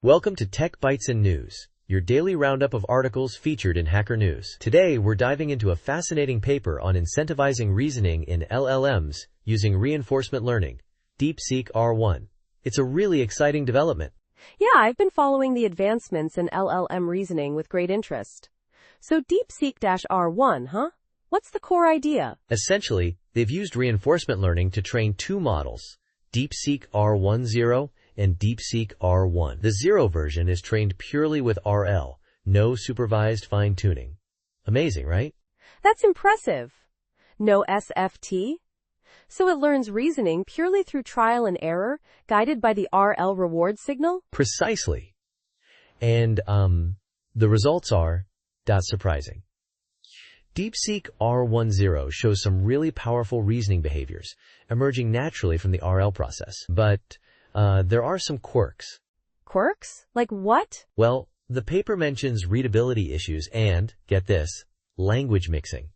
Welcome to Tech Bytes and News, your daily roundup of articles featured in Hacker News. Today, we're diving into a fascinating paper on incentivizing reasoning in LLMs using reinforcement learning, DeepSeek-R1. It's a really exciting development. Yeah, I've been following the advancements in LLM reasoning with great interest. So DeepSeek-R1, huh? What's the core idea? Essentially, they've used reinforcement learning to train two models, DeepSeek-R1 Zero and DeepSeek-R1. The Zero version is trained purely with RL, no supervised fine-tuning. Amazing, right? That's impressive. No SFT? So it learns reasoning purely through trial and error, guided by the RL reward signal? Precisely. And, the results are not surprising. DeepSeek-R1 Zero shows some really powerful reasoning behaviors, emerging naturally from the RL process. But there are some quirks. Quirks? Like what? Well, the paper mentions readability issues and, get this, language mixing.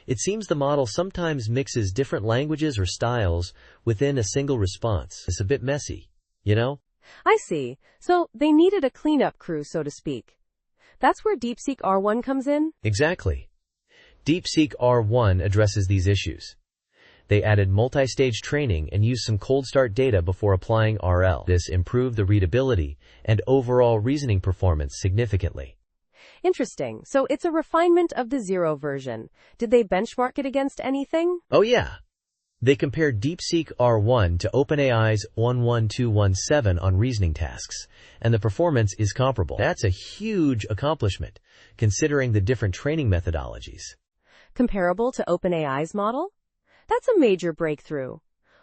It seems the model sometimes mixes different languages or styles within a single response. It's a bit messy, you know? I see. So they needed a cleanup crew, so to speak. That's where DeepSeek-R1 comes in? Exactly. DeepSeek-R1 addresses these issues. They added multi-stage training and used some cold start data before applying RL. This improved the readability and overall reasoning performance significantly. Interesting. So it's a refinement of the Zero version. Did they benchmark it against anything? Oh yeah. They compared DeepSeek-R1 to OpenAI's 11217 on reasoning tasks, and the performance is comparable. That's a huge accomplishment, considering the different training methodologies. Comparable to OpenAI's model? That's a major breakthrough.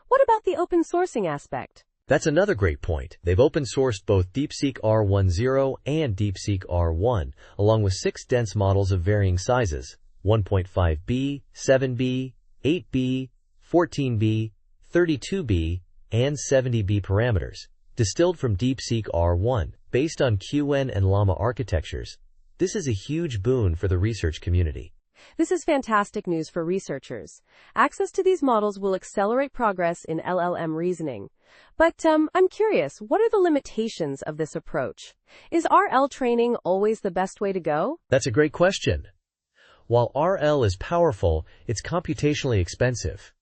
What about the open sourcing aspect? That's another great point. They've open-sourced both DeepSeek-R1 Zero and DeepSeek-R1, along with 6 dense models of varying sizes, 1.5B, 7B, 8B, 14B, 32B, and 70B parameters, distilled from DeepSeek-R1, based on QN and Llama architectures. This is a huge boon for the research community. This is fantastic news for researchers. Access to these models will accelerate progress in LLM reasoning. But I'm curious, what are the limitations of this approach? Is RL training always the best way to go? That's a great question. While RL is powerful, it's computationally expensive.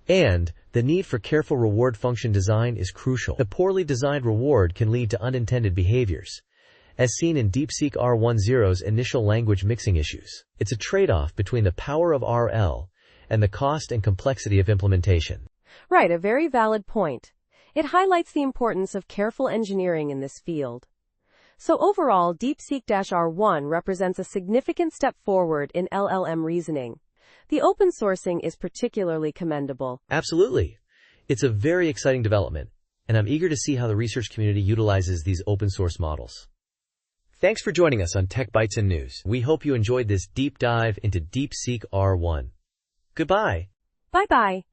And the need for careful reward function design is crucial. A poorly designed reward can lead to unintended behaviors, as seen in DeepSeek-R1 Zero's initial language mixing issues. It's a trade-off between the power of RL and the cost and complexity of implementation. Right, a very valid point. It highlights the importance of careful engineering in this field. So overall, DeepSeek-R1 represents a significant step forward in LLM reasoning. The open sourcing is particularly commendable. Absolutely. It's a very exciting development, and I'm eager to see how the research community utilizes these open source models. Thanks for joining us on Tech Bytes and News. We hope you enjoyed this deep dive into DeepSeek-R1. Goodbye. Bye-bye.